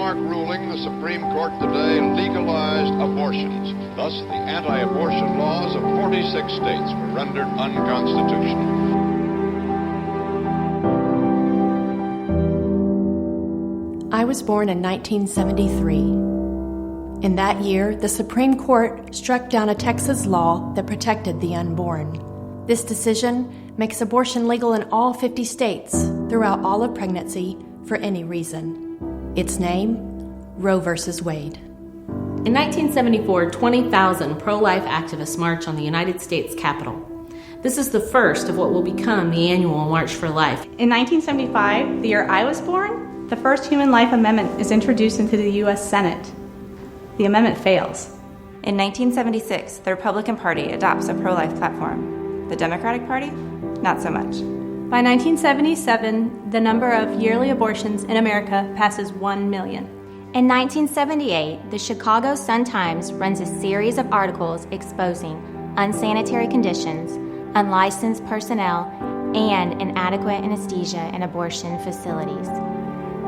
landmark ruling, the Supreme Court today legalized abortions. Thus, the anti-abortion laws of 46 states were rendered unconstitutional. I was born in 1973. In that year, the Supreme Court struck down a Texas law that protected the unborn. This decision makes abortion legal in all 50 states throughout all of pregnancy for any reason. Its name, Roe v. Wade. In 1974, 20,000 pro-life activists marched on the United States Capitol. This is the first of what will become the annual March for Life. In 1975, the year I was born, the first human life amendment is introduced into the U.S. Senate. The amendment fails. In 1976, the Republican Party adopts a pro-life platform. The Democratic Party, not so much. By 1977, the number of yearly abortions in America passes 1 million. In 1978, the Chicago Sun-Times runs a series of articles exposing unsanitary conditions, unlicensed personnel, and inadequate anesthesia in abortion facilities.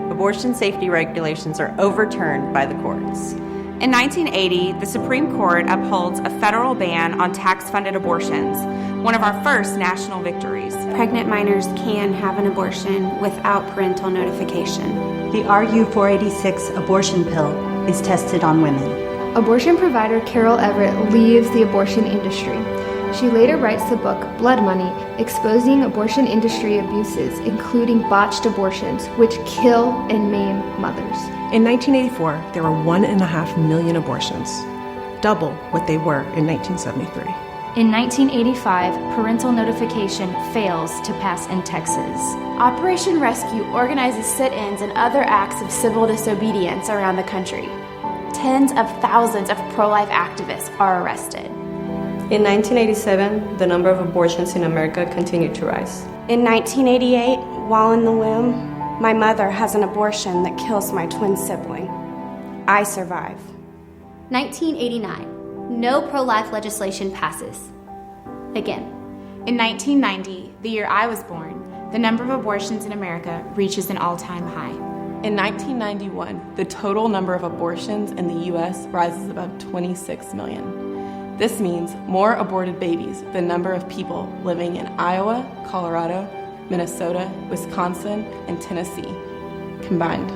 Abortion safety regulations are overturned by the courts. In 1980, the Supreme Court upholds a federal ban on tax-funded abortions, one of our first national victories. Pregnant minors can have an abortion without parental notification. The RU-486 abortion pill is tested on women. Abortion provider Carol Everett leaves the abortion industry. She later writes the book Blood Money, exposing abortion industry abuses, including botched abortions, which kill and maim mothers. In 1984, there were 1.5 million abortions, double what they were in 1973. In 1985, parental notification fails to pass in Texas. Operation Rescue organizes sit-ins and other acts of civil disobedience around the country. Tens of thousands of pro-life activists are arrested. In 1987, the number of abortions in America continued to rise. In 1988, while in the womb, my mother has an abortion that kills my twin sibling. I survive. 1989. No pro-life legislation passes. Again. In 1990, the year I was born, the number of abortions in America reaches an all-time high. In 1991, the total number of abortions in the U.S. rises above 26 million. This means more aborted babies than the number of people living in Iowa, Colorado, Minnesota, Wisconsin, and Tennessee combined.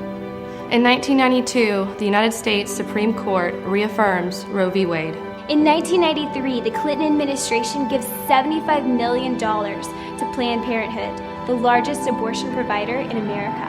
In 1992, the United States Supreme Court reaffirms Roe v. Wade. In 1993, the Clinton administration gives $75 million to Planned Parenthood, the largest abortion provider in America.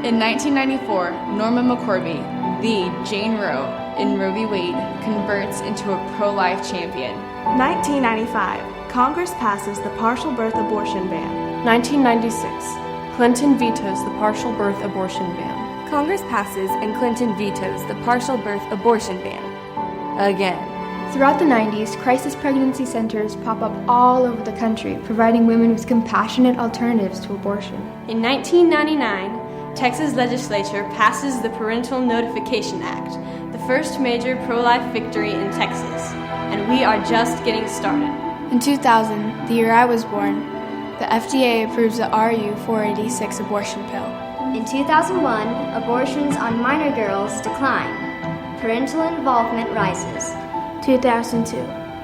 In 1994, Norma McCorvey, the Jane Roe in Roe v. Wade, converts into a pro-life champion. 1995, Congress passes the partial birth abortion ban. 1996, Clinton vetoes the partial birth abortion ban. Congress passes and Clinton vetoes the partial birth abortion ban. Again. Throughout the 90s, crisis pregnancy centers pop up all over the country, providing women with compassionate alternatives to abortion. In 1999, Texas legislature passes the Parental Notification Act, the first major pro-life victory in Texas, and we are just getting started. In 2000, the year I was born, the FDA approves the RU-486 abortion pill. In 2001, abortions on minor girls decline. Parental involvement rises. 2002,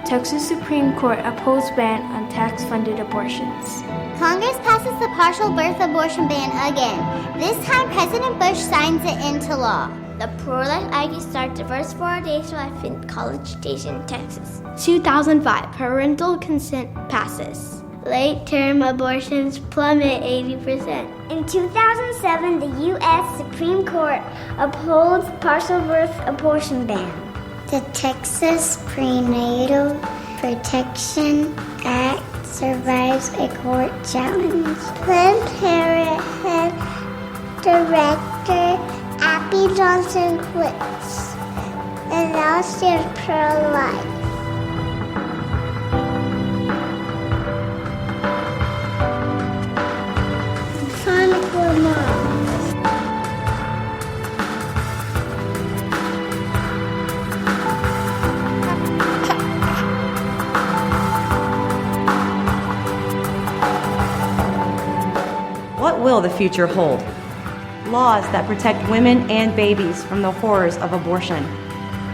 Texas Supreme Court upholds ban on tax-funded abortions. Congress passes the partial birth abortion ban again. This time, President Bush signs it into law. The pro-life ID starts the first 4 days of life in College Station, Texas. 2005, parental consent passes. Late-term abortions plummet 80%. In 2007, the U.S. Supreme Court upholds partial birth abortion ban. The Texas Prenatal Protection Act survives a court challenge. Planned Parenthood Director Abby Johnson quits. And now she's pro-life. Sonic Lamar. What will the future hold? laws that protect women and babies from the horrors of abortion,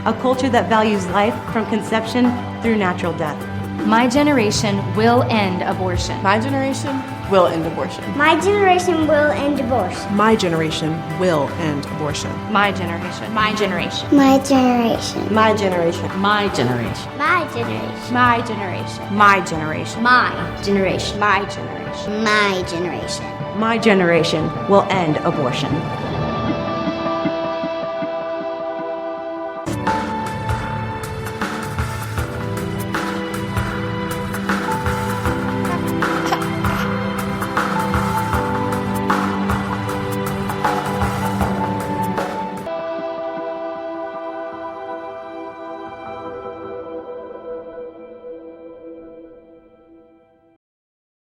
a culture that values life from conception through natural death. My generation will end abortion. My generation will end abortion. My generation will end abortion. My generation will end abortion. My generation. My generation. My generation. My generation. My generation. My generation. My generation. My generation. My generation. My generation. My generation. My generation will end abortion.